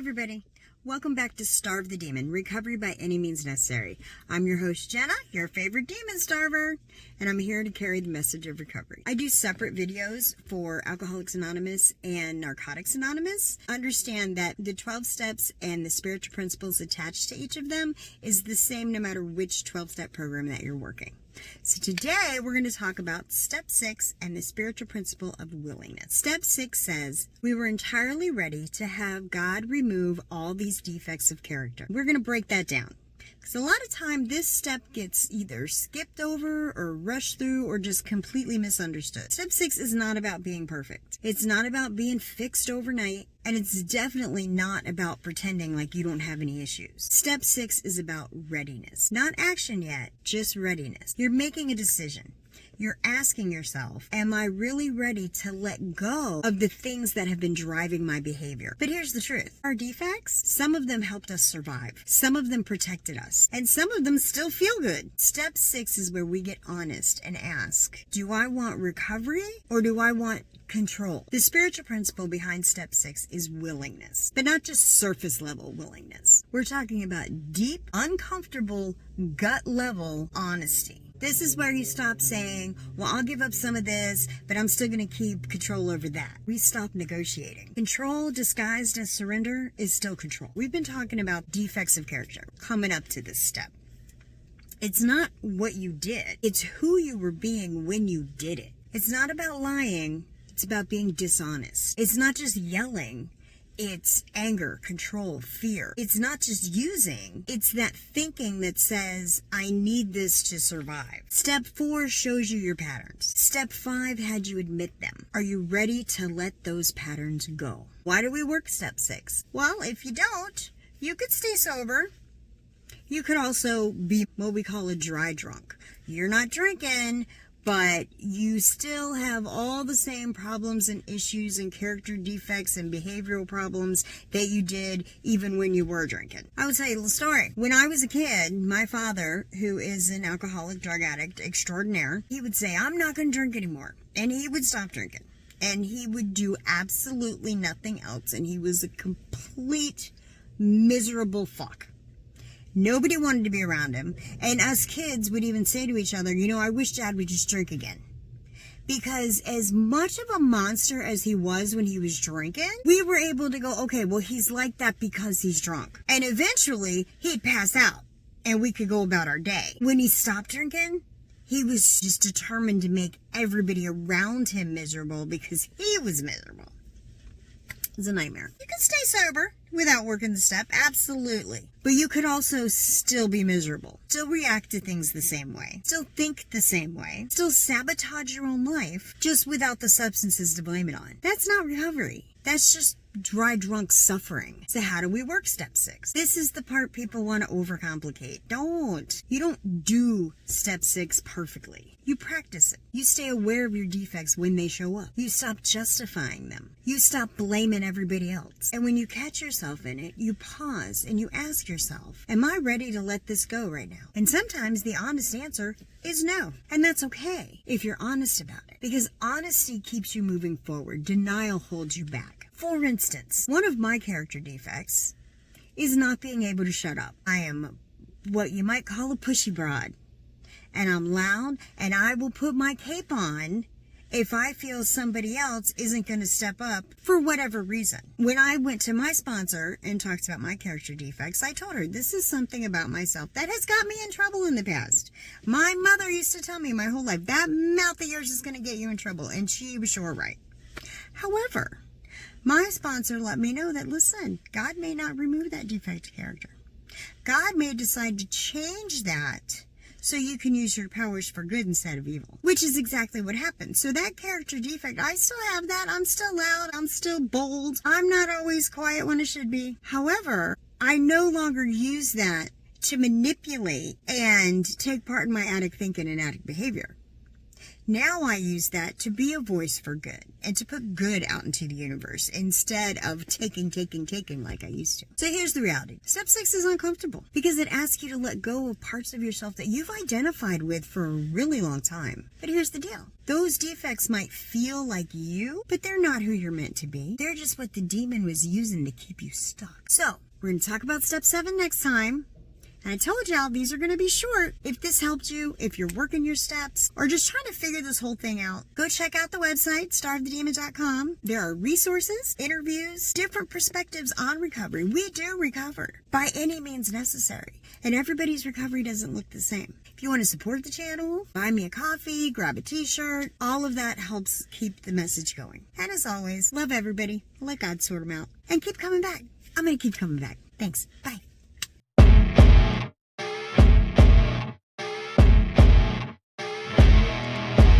everybody. Welcome back to Starve the Demon, Recovery by Any Means Necessary. I'm your host, Jenna, your favorite demon starver, and I'm here to carry the message of recovery. I do separate videos for Alcoholics Anonymous and Narcotics Anonymous. Understand that the 12 steps and the spiritual principles attached to each of them is the same no matter which 12-step program that you're working. So today we're going to talk about step 6 and the spiritual principle of willingness. Step 6 says, we were entirely ready to have God remove all these defects of character. We're going to break that down. Because a lot of time this step gets either skipped over or rushed through or just completely misunderstood. Step 6 is not about being perfect. It's not about being fixed overnight. And it's definitely not about pretending like you don't have any issues. Step 6 is about readiness. Not action yet, just readiness. You're making a decision. You're asking yourself, am I really ready to let go of the things that have been driving my behavior? But here's the truth. Our defects, some of them helped us survive. Some of them protected us. And some of them still feel good. Step 6 is where we get honest and ask, do I want recovery or do I want control? The spiritual principle behind step 6 is willingness, but not just surface level willingness. We're talking about deep, uncomfortable, gut level honesty. This is where you stop saying, well, I'll give up some of this, but I'm still going to keep control over that. We stop negotiating. Control disguised as surrender is still control. We've been talking about defects of character coming up to this step. It's not what you did. It's who you were being when you did it. It's not about lying. It's about being dishonest. It's not just yelling. It's anger, control, fear. It's not just using. It's that thinking that says, I need this to survive. Step 4 shows you your patterns. Step 5 had you admit them. Are you ready to let those patterns go? Why do we work step 6? Well, if you don't, you could stay sober. You could also be what we call a dry drunk. You're not drinking, but you still have all the same problems and issues and character defects and behavioral problems that you did even when you were drinking. I will tell you a little story. When I was a kid, my father, who is an alcoholic drug addict extraordinaire, he would say, I'm not going to drink anymore. And he would stop drinking. And he would do absolutely nothing else. And he was a complete miserable fuck. Nobody wanted to be around him. And us kids would even say to each other, I wish Dad would just drink again. Because as much of a monster as he was when he was drinking, we were able to go, okay, well, he's like that because he's drunk. And eventually, he'd pass out. And we could go about our day. When he stopped drinking, he was just determined to make everybody around him miserable because he was miserable. It's a nightmare. You can stay sober without working the step, absolutely. But you could also still be miserable, still react to things the same way, still think the same way, still sabotage your own life, just without the substances to blame it on. That's not recovery. That's just dry drunk suffering. So how do we work step 6? This is the part people want to overcomplicate. Don't. You don't do step 6 perfectly. You practice it. You stay aware of your defects when they show up. You stop justifying them. You stop blaming everybody else. And when you catch yourself in it, you pause and you ask yourself, am I ready to let this go right now? And sometimes the honest answer is no. And that's okay if you're honest about it. Because honesty keeps you moving forward. Denial holds you back. For instance, one of my character defects is not being able to shut up. I am what you might call a pushy broad. And I'm loud, and I will put my cape on if I feel somebody else isn't going to step up for whatever reason. When I went to my sponsor and talked about my character defects, I told her, this is something about myself that has got me in trouble in the past. My mother used to tell me my whole life, that mouth of yours is going to get you in trouble, and she was sure right. However, my sponsor let me know that, listen, God may not remove that defect of character. God may decide to change that so you can use your powers for good instead of evil, which is exactly what happened. So that character defect, I still have that. I'm still loud. I'm still bold. I'm not always quiet when I should be. However, I no longer use that to manipulate and take part in my addict thinking and addict behavior. Now I use that to be a voice for good and to put good out into the universe instead of taking like I used to. So here's the reality. Step 6 is uncomfortable because it asks you to let go of parts of yourself that you've identified with for a really long time. But here's the deal. Those defects might feel like you, but they're not who you're meant to be. They're just what the demon was using to keep you stuck. So we're going to talk about step 7 next time. And I told y'all these are going to be short. If this helped you, if you're working your steps, or just trying to figure this whole thing out, go check out the website, starvethedemon.com. There are resources, interviews, different perspectives on recovery. We do recover by any means necessary. And everybody's recovery doesn't look the same. If you want to support the channel, buy me a coffee, grab a t-shirt. All of that helps keep the message going. And as always, love everybody. Let God sort them out. And keep coming back. I'm going to keep coming back. Thanks. Bye.